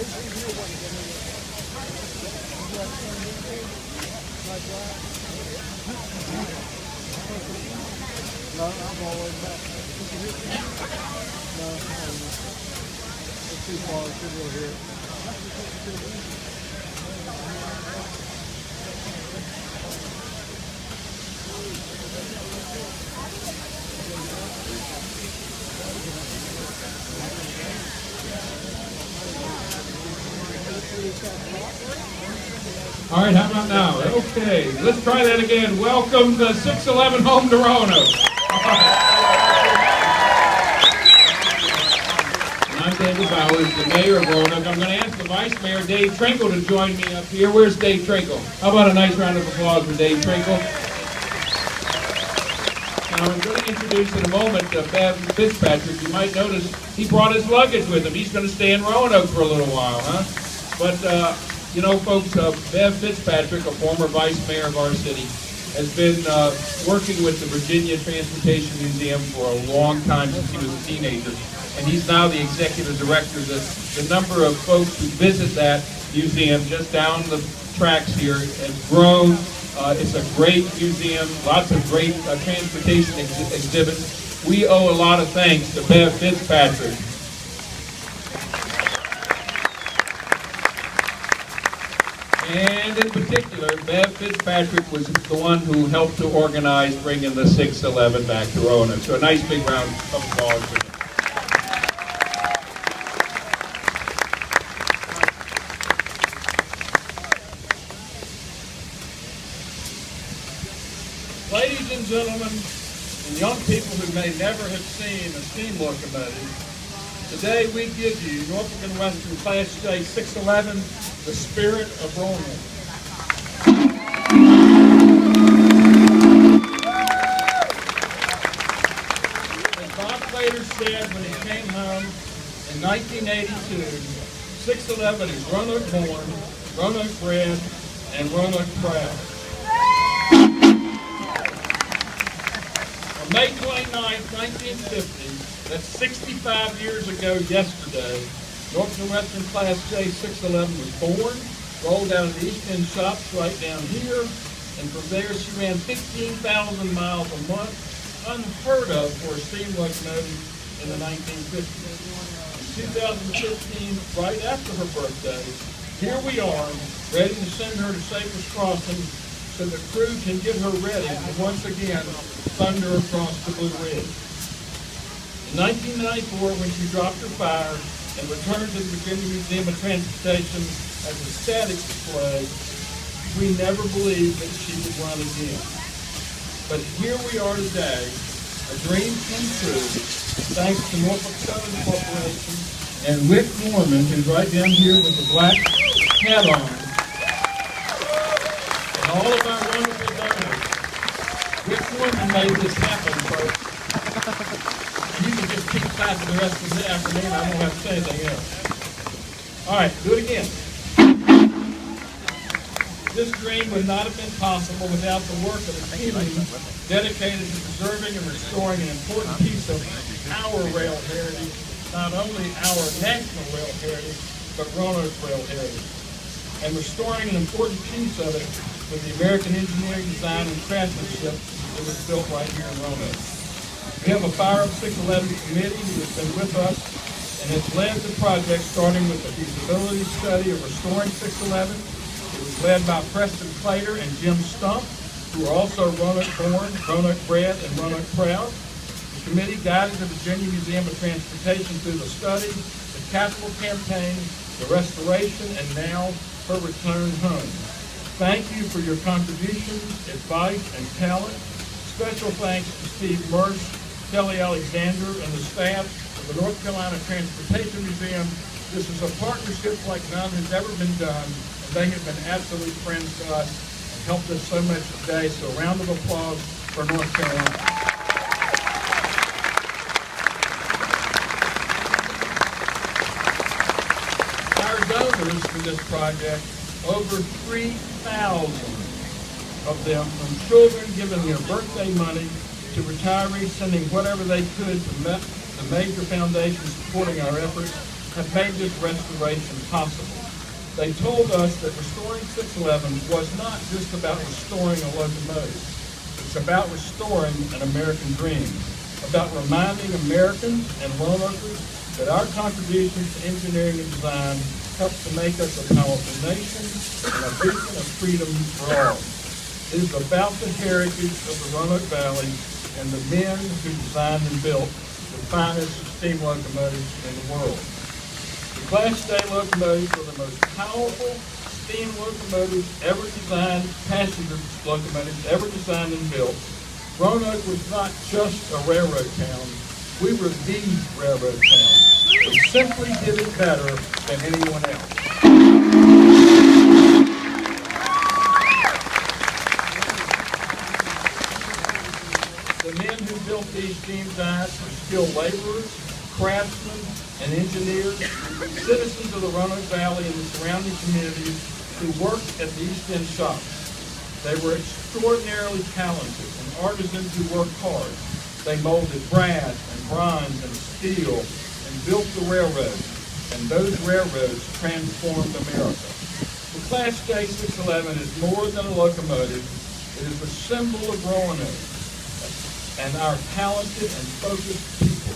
No, I'm always back. No, it's too far. It's too little here. All right, how about now? Okay, let's try that again. Welcome the 611 home to Roanoke. I'm David Bowers, the mayor of Roanoke. I'm going to ask the vice mayor, Dave Trinkle, to join me up here. Where's Dave Trinkle? How about a nice round of applause for Dave Trinkle? Now, I'm going to introduce in a moment Bev Fitzpatrick. You might notice he brought his luggage with him. He's going to stay in Roanoke for a little while, huh? But, you know, folks, Bev Fitzpatrick, a former vice mayor of our city, has been working with the Virginia Transportation Museum for a long time since he was a teenager. And he's now the executive director. The number of folks who visit that museum just down the tracks here has grown. It's a great museum, lots of great transportation exhibits. We owe a lot of thanks to Bev Fitzpatrick. And in particular, Bev Fitzpatrick was the one who helped to organize bringing the 611 back to Roanoke. So a nice big round of applause for him. Ladies and gentlemen, and young people who may never have seen a steam locomotive, today we give you Norfolk and Western Class J611, the spirit of Roanoke. As Bob Slater said when he came home in 1982, 611 is Roanoke born, Roanoke bred, and Roanoke proud. May 29, 1950, that's 65 years ago yesterday, Norfolk and Western Class J611 was born, rolled out of the East End shops right down here, and from there she ran 15,000 miles a month, unheard of for a steam locomotive in the 1950s. In 2015, right after her birthday, here we are, ready to send her to Cypress Crossing so the crew can get her ready to once again thunder across the Blue Ridge. In 1994, when she dropped her fire and returned to the Virginia Museum of Transportation as a static display, we never believed that she would run again. But here we are today, a dream come true, thanks to Norfolk Southern Corporation and Rick Norman, who's right down here with the black hat on, and all of our wonderful donors. Rick Norman made this happen, folks. You can just keep clapping the rest of the afternoon. I won't have to say anything else. All right, do it again. This dream would not have been possible without the work of a team dedicated to preserving and restoring an important piece of our rail heritage, not only our national rail heritage, but Roanoke's rail heritage, and restoring an important piece of it with the American engineering design and craftsmanship that was built right here in Roanoke. We have a Fire Up 611 committee who has been with us and has led the project, starting with the feasibility study of restoring 611. It was led by Preston Clater and Jim Stump, who are also Roanoke born, Roanoke bred, and Roanoke proud. The committee guided the Virginia Museum of Transportation through the study, the capital campaign, the restoration, and now her return home. Thank you for your contributions, advice, and talent. Special thanks to Steve Mersch, Kelly Alexander, and the staff of the North Carolina Transportation Museum. This is a partnership like none has ever been done, and they have been absolute friends to us and helped us so much today. So a round of applause for North Carolina. Our donors for this project, over 3,000 of them, from children giving their birthday money to retirees sending whatever they could to the major foundations supporting our efforts. have made this restoration possible. They told us that restoring 611 was not just about restoring a locomotive. It's about restoring an American dream, about reminding Americans and Roanokeers that our contributions to engineering and design help to make us a powerful nation and a vision of freedom for all. It is about the heritage of the Roanoke Valley and the men who designed and built the finest steam locomotives in the world. The Class J locomotives are the most powerful steam locomotives ever designed, passenger locomotives ever designed and built. Roanoke was not just a railroad town. We were the railroad town. We simply did it better than anyone else. The men who built these steam giants were skilled laborers, craftsmen, and engineers, citizens of the Roanoke Valley and the surrounding communities who worked at the East End shops. They were extraordinarily talented and artisans who worked hard. They molded brass and bronze and steel and built the railroads, and those railroads transformed America. The Class J611 is more than a locomotive. It is a symbol of Roanoke and our talented and focused people.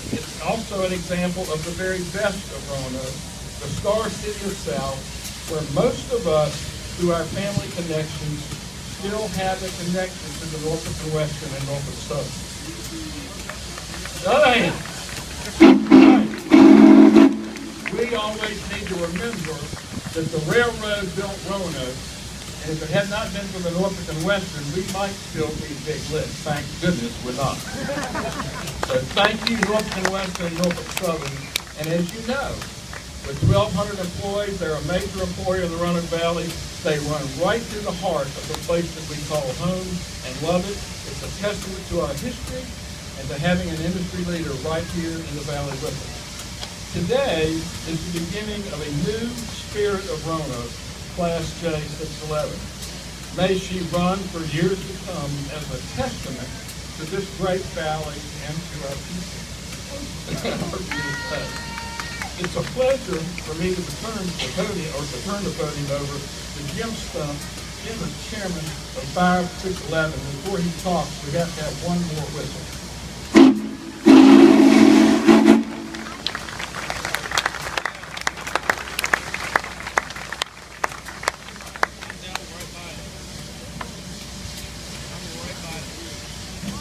It's also an example of the very best of Roanoke, the Star City of South, where most of us, through our family connections, still have a connection to the Norfolk and Western and Norfolk Southern. On the other hand, we always need to remember that the railroad built Roanoke, and if it had not been for the Norfolk and Western, we might still be big lit. Thank goodness we're not. So thank you, Norfolk and Western and Norfolk Southern. And as you know, with 1,200 employees, they're a major employer in the Roanoke Valley. They run right through the heart of the place that we call home and love it. It's a testament to our history and to having an industry leader right here in the valley with us. Today is the beginning of a new spirit of Roanoke, Class J611. May she run for years to come as a testament to this great valley and to our people. It's a pleasure for me to turn the podium over to Jim Stump. Jim is chairman of 611. Before he talks, we have to have one more whistle.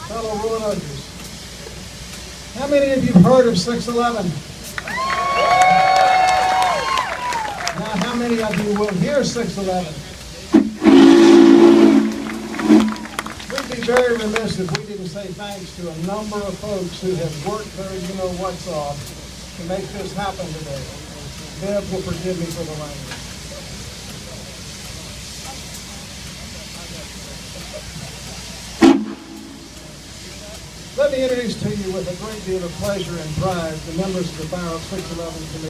Fellow Roanokeers, how many of you have heard of 611? Now, how many of you will hear 611? We'd be very remiss if we didn't say thanks to a number of folks who have worked their you-know-what's off to make this happen today. Bev will forgive me for the language. Let me introduce to you with a great deal of pleasure and pride the members of the 611 Committee.